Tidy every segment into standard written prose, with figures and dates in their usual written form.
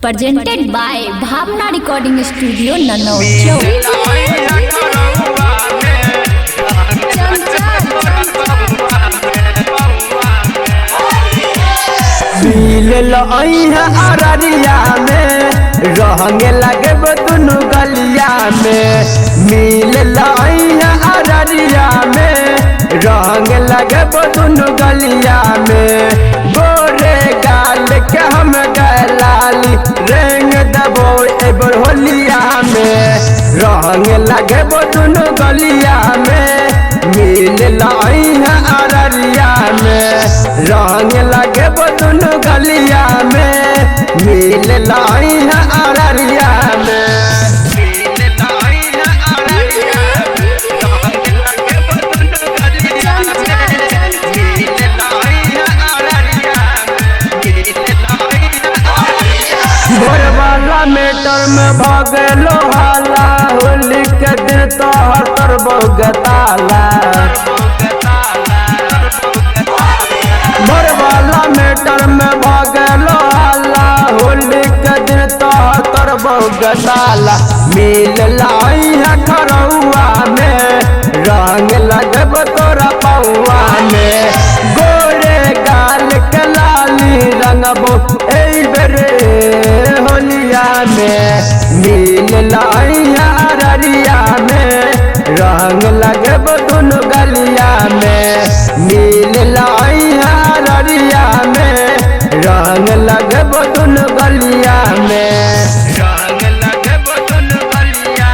Presented by Bhavna Recording Studio, Nanauchau. मिल अररिया में रहंगे लगे दुनु गलिया में मिल अररिया में रहंगे लगे दुनु गलिया में गोरे गाल के हम गलाली रेंग दबो एबर होलिया में रहंगे लगे दुनु गलिया में मिल अररिया में रंग लगे दुनु गलिया में मिल अररिया में भोर वाला मेटर में भगलो हाला होली के दिन तोहर बगताला भोर वाला मेटर में भगलो हाला होली के दिन तोहर बगताला मिल खरौआ में रंग लगब तोरा पौआ में गोरे गाल के लाली रंगबो होलिया में मिल अररिया में रंग लगब दुनु गलिया में मिल अररिया में रंग लगब दुनु गलिया में रंग लगब दुनु गलिया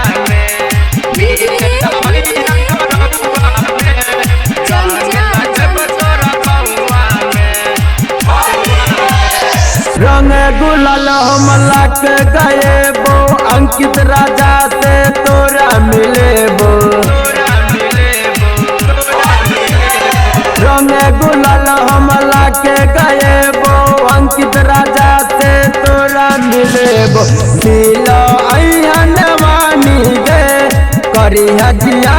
रंग गुलाल हम लग गए बो अंकित राजा से तोरा मिले बो रंग गुलाल हम लग गए बो अंकित राजा से तोरा मिले बो मिलो अहन मानी गे करी हजिया